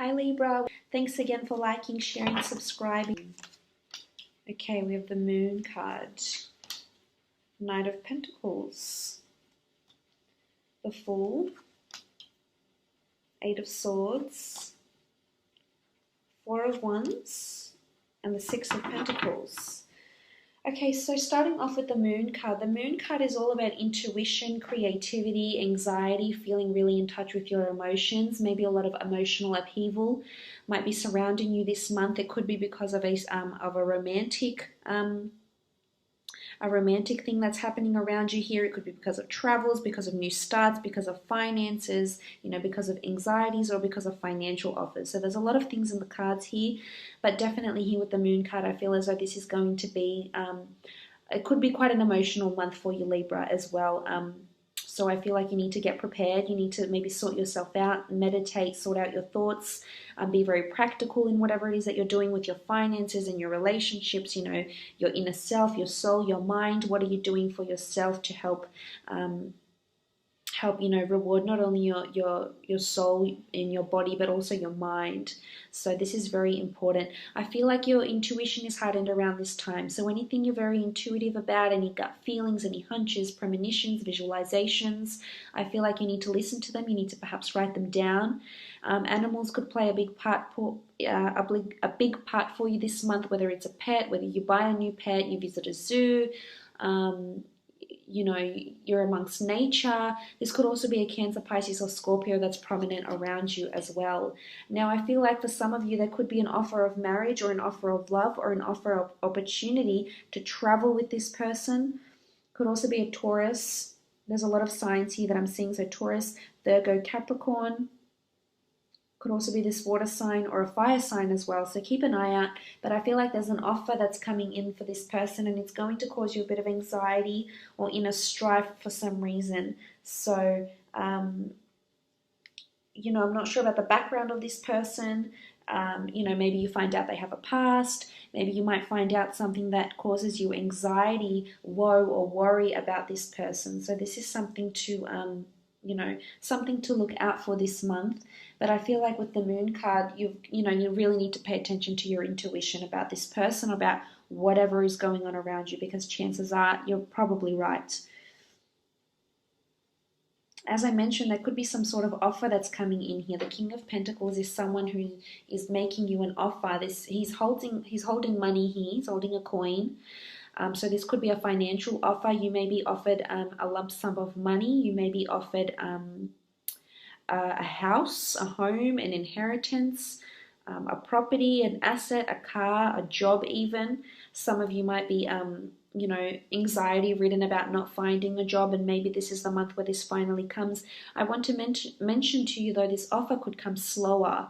Hi Libra, thanks again for liking, sharing, subscribing. Okay, we have the Moon card, Knight of Pentacles, the Fool, Eight of Swords, Four of Wands, and the Six of Pentacles. Okay, so starting off with the Moon card. The Moon card is all about intuition, creativity, anxiety, feeling really in touch with your emotions. Maybe a lot of emotional upheaval might be surrounding you this month. It could be because of a romantic thing that's happening around you here. It could be because of travels, because of new starts, because of finances, because of anxieties, or because of financial offers. So there's a lot of things in the cards here, but definitely here with the Moon card, I feel as though this is going to be, it could be quite an emotional month for you, Libra, as well. So I feel like you need to get prepared. You need to maybe sort yourself out, meditate, sort out your thoughts, be very practical in whatever it is that you're doing with your finances and your relationships, your inner self, your soul, your mind. What are you doing for yourself to help reward not only your soul in your body, but also your mind. So this is very important. I feel like your intuition is heightened around this time. So anything you're very intuitive about, any gut feelings, any hunches, premonitions, visualizations, I feel like you need to listen to them. You need to perhaps write them down. Animals could play a big part for you this month, whether it's a pet, whether you buy a new pet, you visit a zoo, you're amongst nature. This could also be a Cancer, Pisces, or Scorpio that's prominent around you as well. Now, I feel like for some of you, there could be an offer of marriage or an offer of love or an offer of opportunity to travel with this person. Could also be a Taurus. There's a lot of signs here that I'm seeing. So Taurus, Virgo, Capricorn. Could also be this water sign or a fire sign as well. So keep an eye out. But I feel like there's an offer that's coming in for this person, and it's going to cause you a bit of anxiety or inner strife for some reason. So, I'm not sure about the background of this person. Maybe you find out they have a past. Maybe you might find out something that causes you anxiety, woe, or worry about this person. So this is something to something to look out for this month. But I feel like with the Moon card, you really need to pay attention to your intuition about this person, about whatever is going on around you, because chances are you're probably right. As I mentioned, there could be some sort of offer that's coming in here. The King of Pentacles is someone who is making you an offer. He's holding money here. He's holding a coin. So this could be a financial offer. You may be offered a lump sum of money. You may be offered a house, a home, an inheritance, a property, an asset, a car, a job even. Some of you might be, anxiety ridden about not finding a job, and maybe this is the month where this finally comes. I want to mention to you, though, this offer could come slower.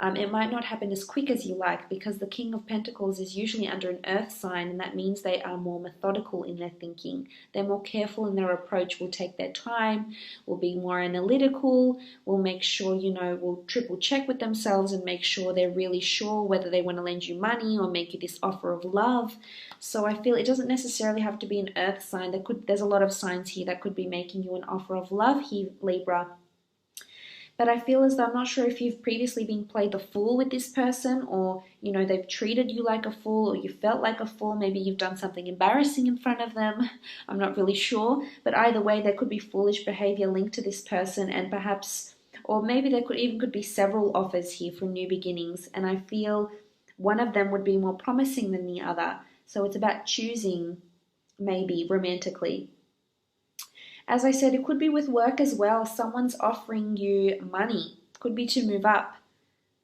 It might not happen as quick as you like, because the King of Pentacles is usually under an earth sign, and that means they are more methodical in their thinking. They're more careful in their approach, will take their time, will be more analytical, will make sure, will triple check with themselves and make sure they're really sure whether they want to lend you money or make you this offer of love. So I feel it doesn't necessarily have to be an earth sign. There's a lot of signs here that could be making you an offer of love here, Libra. But I feel as though, I'm not sure if you've previously been played the fool with this person, or, they've treated you like a fool, or you felt like a fool. Maybe you've done something embarrassing in front of them. I'm not really sure. But either way, there could be foolish behavior linked to this person, and perhaps, or maybe there could be several offers here for new beginnings. And I feel one of them would be more promising than the other. So it's about choosing, maybe romantically. As I said, it could be with work as well. Someone's offering you money. Could be to move up.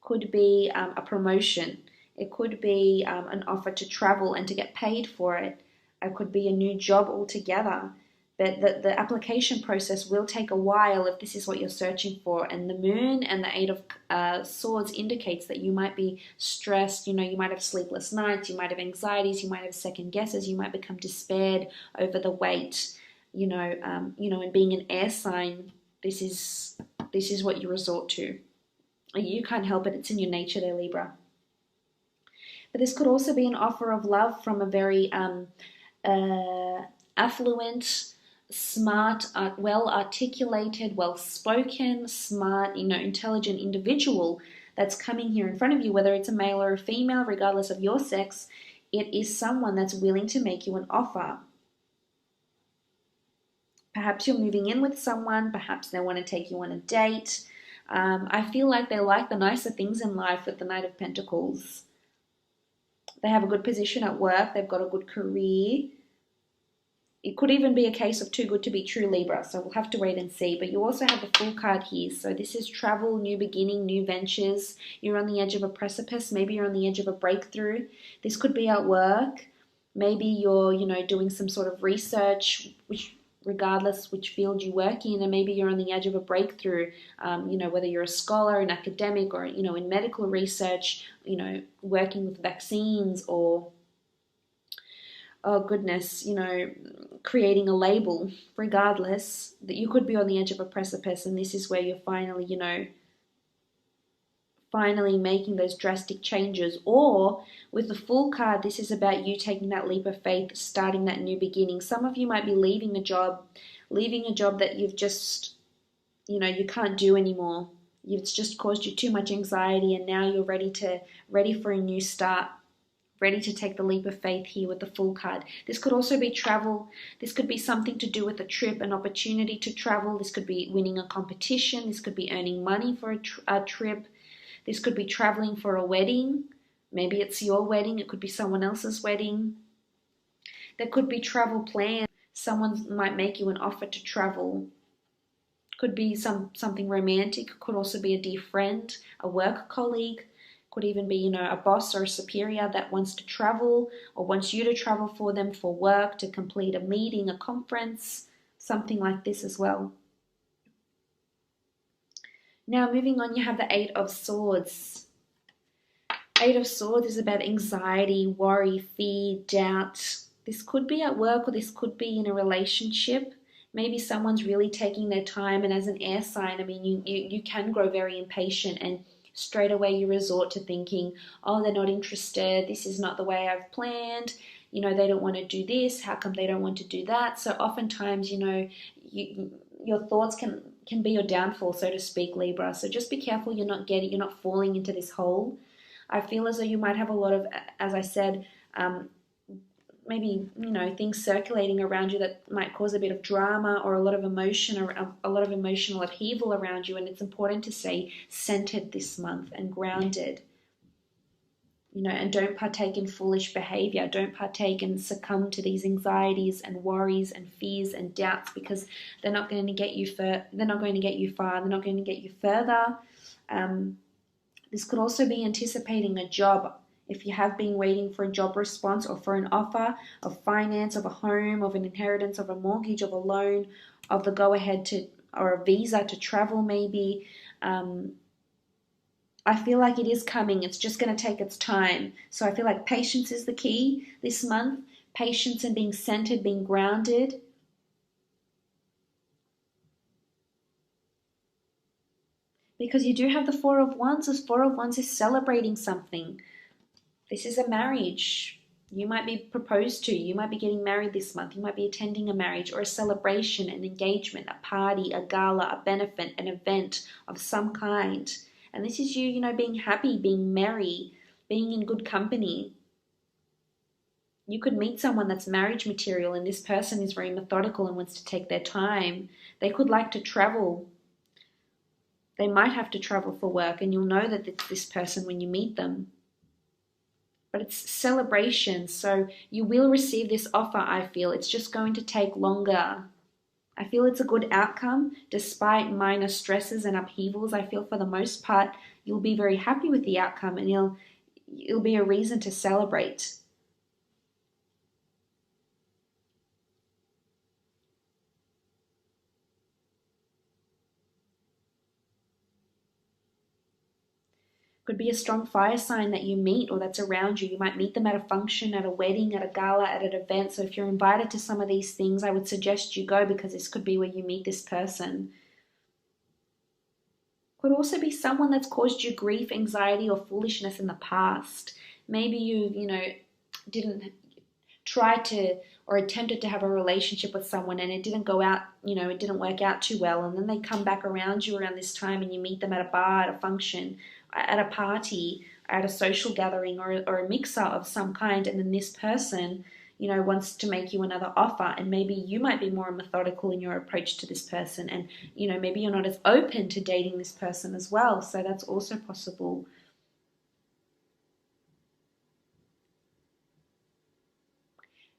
Could be a promotion. It could be an offer to travel and to get paid for it. It could be a new job altogether. But the application process will take a while if this is what you're searching for. And the Moon and the Eight of Swords indicates that you might be stressed. You might have sleepless nights. You might have anxieties. You might have second guesses. You might become despaired over the wait. And being an air sign, this is what you resort to. You can't help it. It's in your nature there, Libra. But this could also be an offer of love from a very affluent, smart, well-articulated, well-spoken, smart, intelligent individual. that's coming here in front of you, whether it's a male or a female, regardless of your sex, it is someone that's willing to make you an offer. Perhaps you're moving in with someone, perhaps they want to take you on a date. I feel like they like the nicer things in life with the Knight of Pentacles. They have a good position at work, they've got a good career. It could even be a case of too good to be true, Libra, so we'll have to wait and see. But you also have the Fool card here, so this is travel, new beginning, new ventures. You're on the edge of a precipice, maybe you're on the edge of a breakthrough. This could be at work. Maybe you're, doing some sort of research, which regardless which field you work in, and maybe you're on the edge of a breakthrough, whether you're a scholar, an academic, or, in medical research, working with vaccines, or, oh goodness, creating a label. Regardless, that you could be on the edge of a precipice, and this is where you're finally making those drastic changes. Or with the Fool card, this is about you taking that leap of faith, starting that new beginning. Some of you might be leaving a job that you've just, you can't do anymore. It's just caused you too much anxiety, and now you're ready for a new start, ready to take the leap of faith here with the Fool card. This could also be travel. This could be something to do with a trip, an opportunity to travel. This could be winning a competition. This could be earning money for a trip. This could be traveling for a wedding. Maybe it's your wedding. It could be someone else's wedding. There could be travel plans. Someone might make you an offer to travel. Could be something romantic. Could also be a dear friend, a work colleague. Could even be, a boss or a superior that wants to travel or wants you to travel for them for work, to complete a meeting, a conference, something like this as well. Now, moving on, you have the Eight of Swords. Eight of Swords is about anxiety, worry, fear, doubt. This could be at work, or this could be in a relationship. Maybe someone's really taking their time, and as an air sign, you can grow very impatient, and straight away you resort to thinking, oh, they're not interested, this is not the way I've planned, they don't want to do this, how come they don't want to do that? So oftentimes, your thoughts can be your downfall, so to speak, Libra. So just be careful you're not falling into this hole. I feel as though you might have a lot of, as I said, maybe, things circulating around you that might cause a bit of drama or a lot of emotion or a lot of emotional upheaval around you. And it's important to stay centered this month and grounded, and don't partake in foolish behavior. Don't partake and succumb to these anxieties and worries and fears and doubts, because they're not going to get you far. They're not going to get you further. This could also be anticipating a job. If you have been waiting for a job response or for an offer of finance, of a home, of an inheritance, of a mortgage, of a loan, of the go-ahead to, or a visa to travel maybe, I feel like it is coming. It's just going to take its time. So I feel like patience is the key this month. Patience and being centered, being grounded. Because you do have the Four of Wands. This Four of Wands is celebrating something. This is a marriage. You might be proposed to. You might be getting married this month. You might be attending a marriage or a celebration, an engagement, a party, a gala, a benefit, an event of some kind. And this is you, being happy, being merry, being in good company. You could meet someone that's marriage material, and this person is very methodical and wants to take their time. They could like to travel. They might have to travel for work, and you'll know that it's this person when you meet them. But it's celebration, so you will receive this offer, I feel. It's just going to take longer. I feel it's a good outcome, despite minor stresses and upheavals. I feel for the most part, you'll be very happy with the outcome, and it'll be a reason to celebrate. Could be a strong fire sign that you meet or that's around you. You might meet them at a function, at a wedding, at a gala, at an event. So if you're invited to some of these things, I would suggest you go, because this could be where you meet this person. Could also be someone that's caused you grief, anxiety, or foolishness in the past. Maybe you didn't try to or attempted to have a relationship with someone and it didn't go out, it didn't work out too well. And then they come back around you around this time and you meet them at a bar, at a function, at a party, at a social gathering, or a mixer of some kind, and then this person, wants to make you another offer, and maybe you might be more methodical in your approach to this person, and maybe you're not as open to dating this person as well, so that's also possible.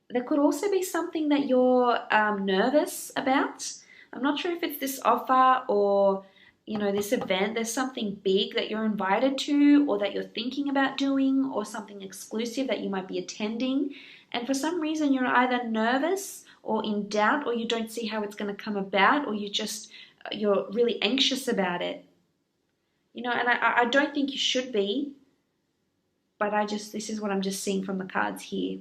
There could also be something that you're nervous about. I'm not sure if it's this offer or this event. There's something big that you're invited to, or that you're thinking about doing, or something exclusive that you might be attending. And for some reason, you're either nervous or in doubt, or you don't see how it's going to come about, or you're really anxious about it. And I don't think you should be, but this is what I'm just seeing from the cards here.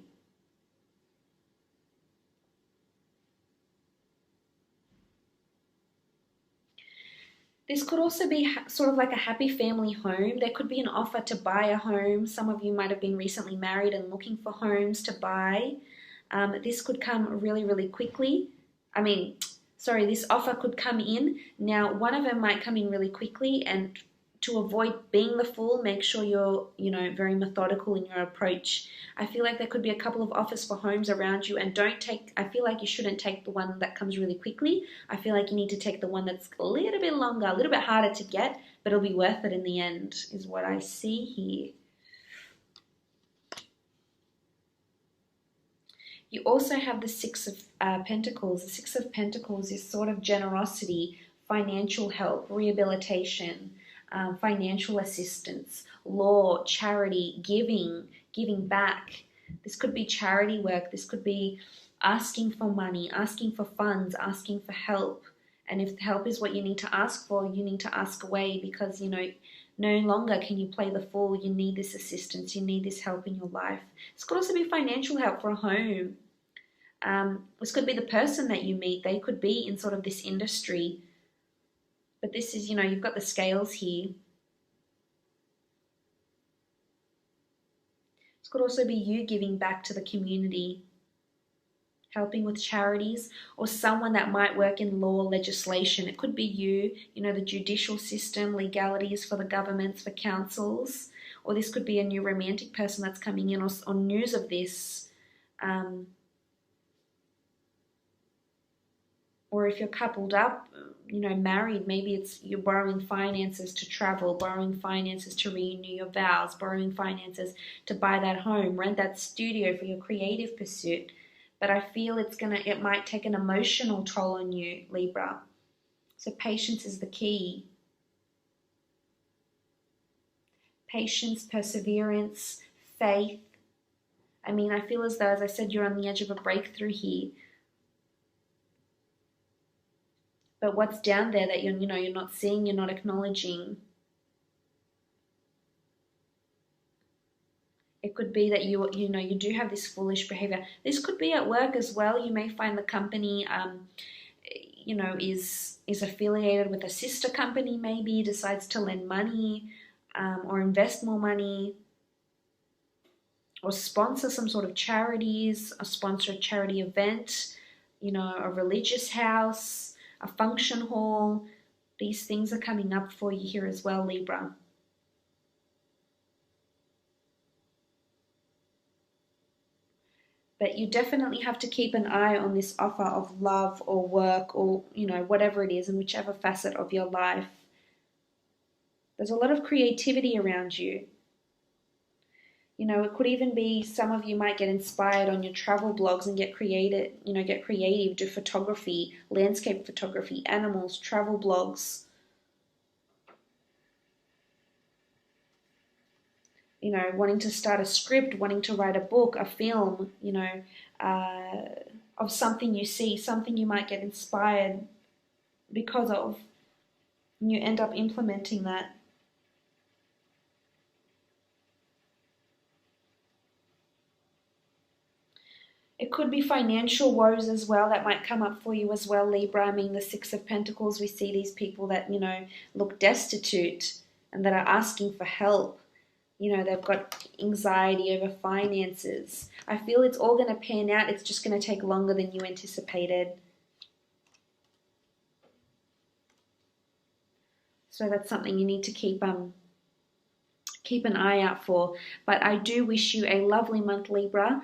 This could also be sort of like a happy family home. There could be an offer to buy a home. Some of you might have been recently married and looking for homes to buy. This could come really, really quickly. This offer could come in. Now, one of them might come in really quickly, and to avoid being the fool, make sure you're, very methodical in your approach. I feel like there could be a couple of offers for homes around you, and I feel like you shouldn't take the one that comes really quickly. I feel like you need to take the one that's a little bit longer, a little bit harder to get, but it'll be worth it in the end, is what I see here. You also have the Six of Pentacles. The Six of Pentacles is sort of generosity, financial help, rehabilitation, financial assistance, law, charity, giving back. This could be charity work. This could be asking for money, asking for funds, asking for help. And if help is what you need to ask for, you need to ask away, because, no longer can you play the fool. You need this assistance. You need this help in your life. This could also be financial help for a home. This could be the person that you meet. They could be in sort of this industry. But this is, you've got the scales here. This could also be you giving back to the community, helping with charities, or someone that might work in law, legislation. It could be you, the judicial system, legalities for the governments, for councils, or this could be a new romantic person that's coming in, or news of this. Or if you're coupled up, married, maybe it's you're borrowing finances to travel, borrowing finances to renew your vows, borrowing finances to buy that home, rent that studio for your creative pursuit. But I feel it might take an emotional toll on you, Libra. So patience is the key. Patience, perseverance, faith. I feel as though, as I said, you're on the edge of a breakthrough here. But what's down there that you're not seeing, you're not acknowledging? It could be that you do have this foolish behavior. This could be at work as well. You may find the company, is affiliated with a sister company. Maybe decides to lend money, or invest more money, or sponsor some sort of charities, or sponsor a charity event. A religious house, a function hall. These things are coming up for you here as well, Libra. But you definitely have to keep an eye on this offer of love or work, or, whatever it is, in whichever facet of your life. There's a lot of creativity around you. It could even be some of you might get inspired on your travel blogs and get creative, do photography, landscape photography, animals, travel blogs. Wanting to start a script, wanting to write a book, a film, of something you see, something you might get inspired because of, and you end up implementing that. It could be financial woes as well that might come up for you as well, Libra. The Six of Pentacles, we see these people that, look destitute and that are asking for help. They've got anxiety over finances. I feel it's all going to pan out. It's just going to take longer than you anticipated. So that's something you need to keep keep an eye out for. But I do wish you a lovely month, Libra.